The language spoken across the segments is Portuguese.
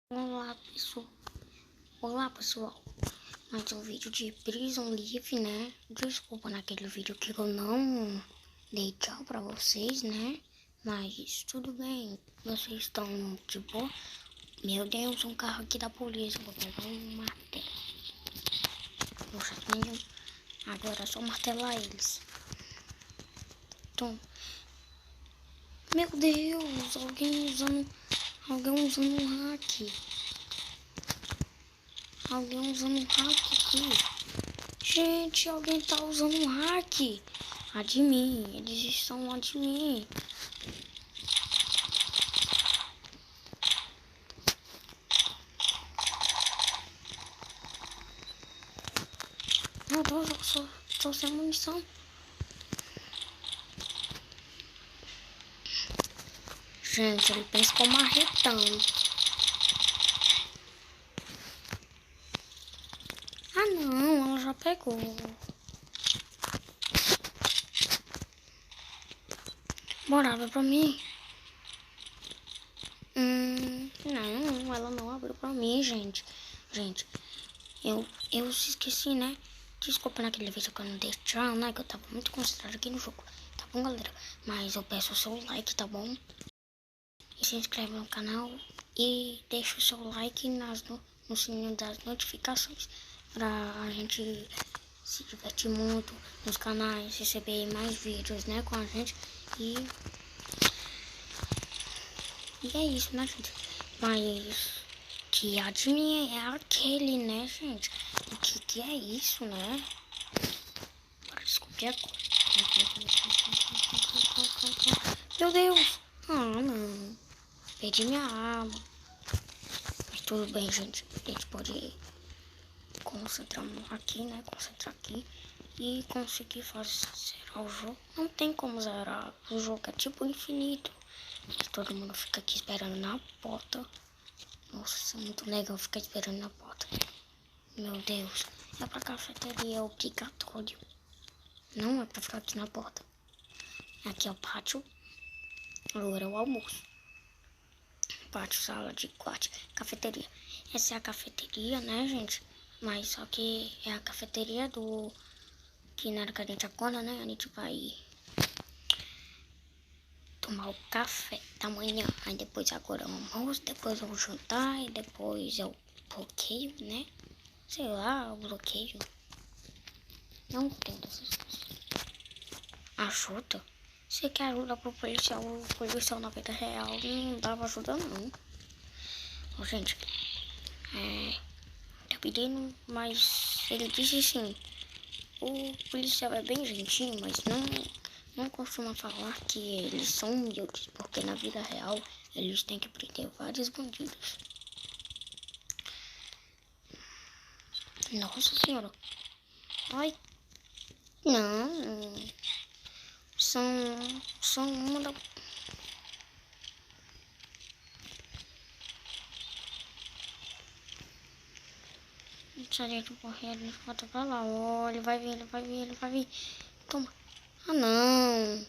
Olá pessoal, mais um vídeo de Prison Live, né? Desculpa naquele vídeo que eu não dei tchau pra vocês, né? Mas tudo bem, vocês estão de boa? Meu Deus, um carro aqui da polícia, vou pegar um martelo. Poxa, agora é só martelar eles. Então, meu Deus, alguém usando um hack. Alguém usando um hack aqui. Gente, alguém tá usando um hack. Admin, eles estão admin. Meu Deus, eu tô sem munição. Gente, ele pensa com marretão. Ah não, ela já pegou. Bora, abre pra mim. Não, ela não abriu pra mim, gente. Gente, eu esqueci, né? Desculpa naquele vídeo que eu não dei tchau, né? Que eu tava muito concentrado aqui no jogo. Tá bom, galera? Mas eu peço o seu like, tá bom? E se inscreve no canal e deixa o seu like no sininho das notificações pra a gente se divertir muito nos canais, receber mais vídeos, né, com a gente. E é isso, né, gente? Mas que admin é aquele, né, gente? O que é isso, né? Bora descobrir agora. Meu Deus! Ah, não. Perdi minha arma. Mas tudo bem, gente. A gente pode concentrar aqui, né? Concentrar aqui. E conseguir zerar o jogo. Não tem como zerar. O jogo é tipo infinito. Mas todo mundo fica aqui esperando na porta. Nossa, isso é muito legal ficar esperando na porta. Meu Deus. É pra cafeteria, é obrigatório. Não é pra ficar aqui na porta. Aqui é o pátio. Agora é o almoço. Pátio, sala de quarto, cafeteria. Essa é a cafeteria, né, gente? Mas só que é a cafeteria do... Que na hora que a gente acorda, né? A gente vai tomar o café da manhã. Aí depois agora é o almoço, depois é o jantar, e depois é o bloqueio, né? Sei lá, o bloqueio. Não entendo essas coisas. Ajuda? Você quer ajuda pro policial? O policial na vida real não dava ajuda, não. Ó, gente, tá pedindo, mas ele disse assim, o policial é bem gentil, mas não costuma falar que eles são humildes, porque na vida real eles têm que prender vários bandidos. Nossa senhora. Ai, não. São uma da... Se a gente correr, ele volta pra lá. Ó, ele vai vir. Toma. Ah, não.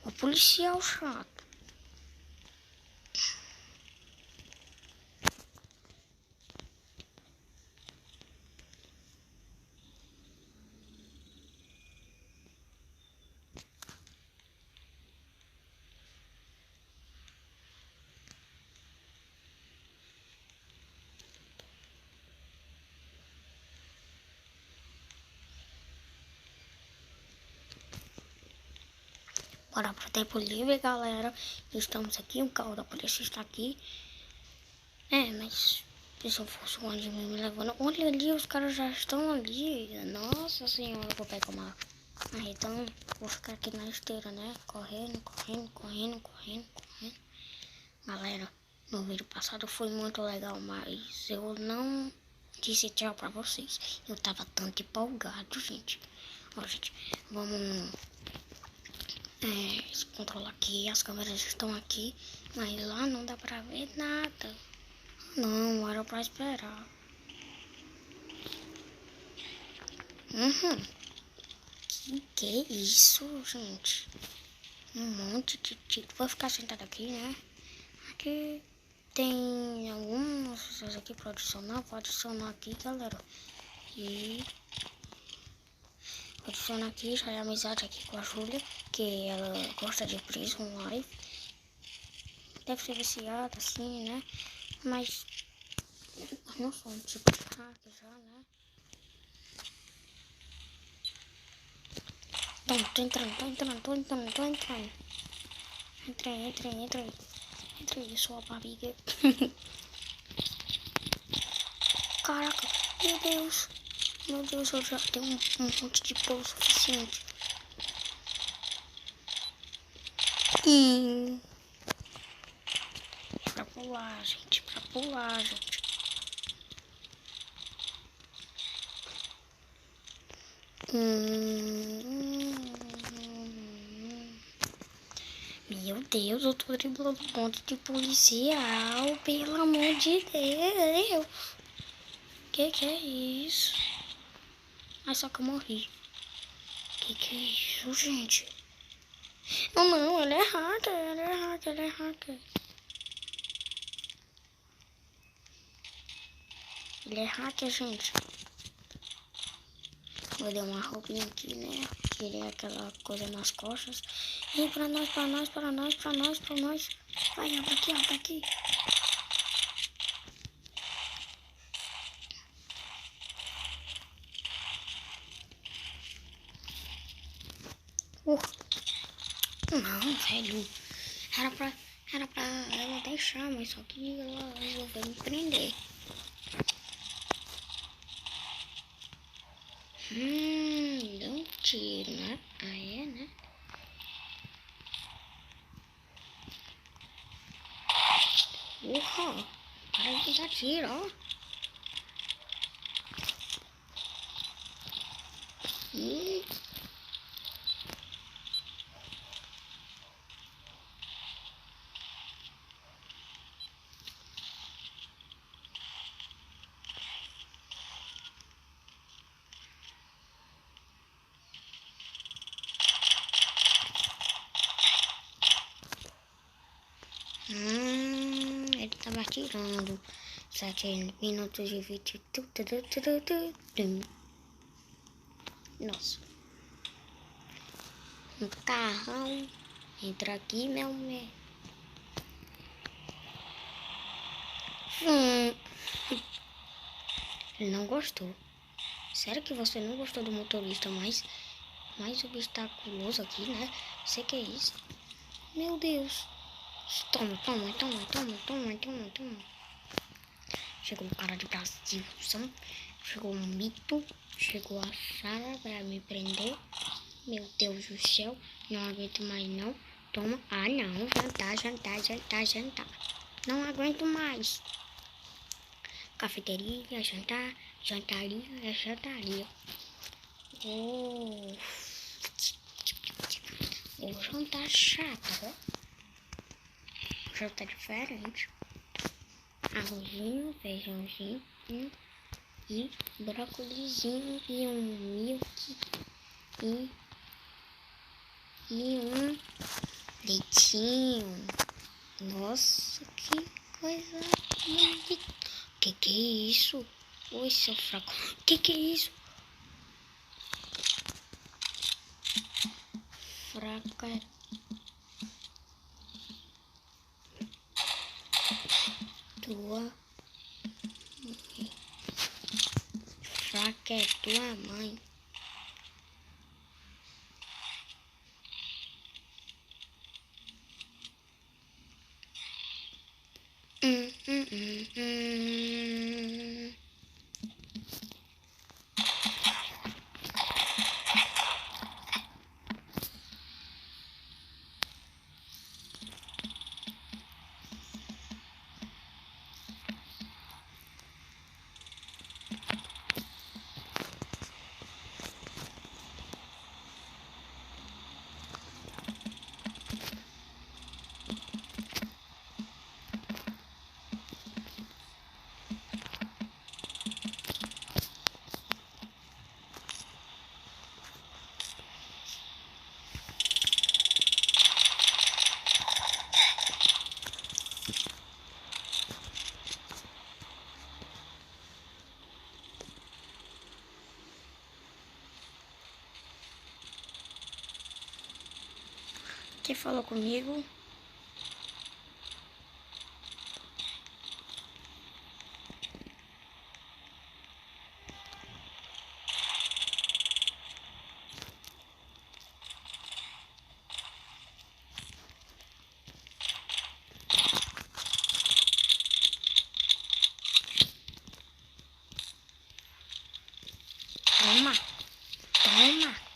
O policial chato. Bora pro tempo livre, galera. Estamos aqui, o carro da polícia está aqui. Mas se eu fosse o admin me levando... Olha ali, os caras já estão ali. Nossa senhora, eu vou pegar uma... então, vou ficar aqui na esteira, né? Correndo. Galera, no vídeo passado foi muito legal, mas eu não disse tchau pra vocês. Eu tava tanto empolgado, gente. Ó, gente, vamos... se controlar aqui, as câmeras estão aqui, mas lá não dá pra ver nada. Não era pra esperar. Que é isso, gente? Um monte de título. Vou ficar sentado aqui, né? Aqui tem algumas pessoas aqui para adicionar. Vou adicionar aqui, galera. E vou adicionar aqui, já é amizade aqui com a Júlia, que ela gosta de Prison Live. Deve ser viciada, assim, né? Mas não sou um tipo de hack já, né? Tô entrando. Entrei, sua barriga. Caraca, meu Deus, eu já tenho um monte de pão suficiente. Pra pular, gente. Meu Deus, eu tô driblando um monte de policial, pelo amor de Deus. Que é isso? Ah, só que eu morri. Que é isso, gente? Não, ele é hacker. Ele é hacker, gente. Vou dar uma roupinha aqui, né? Tirei aquela coisa nas costas. E pra nós. Vai, abre aqui. Não, velho. Era pra ela deixar, mas só que ela resolveu me prender. Deu um tiro, né? Aí é, né? Para de dar tiro, ó. Ele tava atirando. 7 minutos e 20. Nossa. Um carrão. Entra aqui, meu. Ele não gostou. Sério que você não gostou do motorista mais obstaculoso aqui, né? Sei que é isso. Meu Deus. Toma. Chegou o cara de Brasil. Chegou um mito. Chegou a Sara pra me prender. Meu Deus do céu. Não aguento mais não. Toma. Ah não. Jantar. Não aguento mais. Cafeteria, jantaria. O jantar chato, ó. Jantar diferente. Arrozinho, feijãozinho e brócolizinho e um milk e um leitinho. Nossa, que coisa bonita. Que é isso? Oi, seu fraco. Que é isso? Fraca. Fraca é tua mãe. Quem falou comigo? Toma, toma.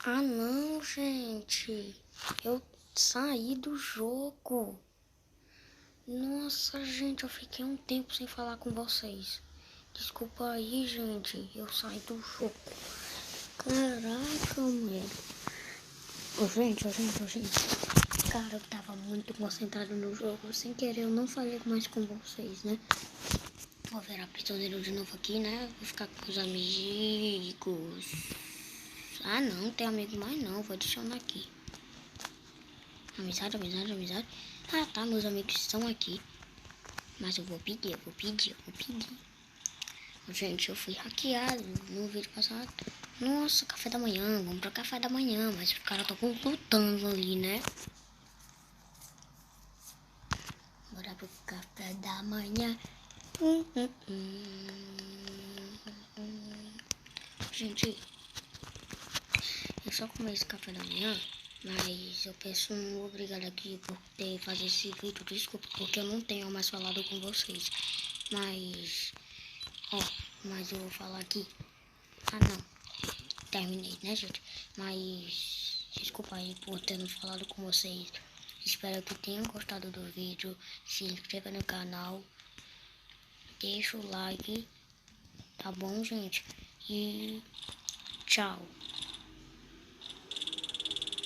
Ah, não, gente. Eu saí do jogo. Nossa, gente, eu fiquei um tempo sem falar com vocês. Desculpa aí, gente. Eu saí do jogo. Caraca, mano. Ô, gente. Cara, eu tava muito concentrado no jogo. Sem querer, eu não falei mais com vocês, né? Vou virar prisioneiro de novo aqui, né? Vou ficar com os amigos. Ah, não tem amigo mais não. Vou adicionar aqui. Amizade. Ah, tá, meus amigos estão aqui. Mas eu vou pedir. Gente, eu fui hackeado no vídeo passado. Nossa, café da manhã. Vamos pra café da manhã. Mas os caras estão lutando ali, né? Bora pro café da manhã. Gente, eu só comi esse café da manhã. Mas eu peço um obrigado aqui por ter fazer esse vídeo. Desculpa, porque eu não tenho mais falado com vocês. Mas, mas eu vou falar aqui. Ah, não. Terminei, né, gente? Mas, desculpa aí por ter não falado com vocês. Espero que tenham gostado do vídeo. Se inscreva no canal. Deixa o like. Tá bom, gente? E tchau.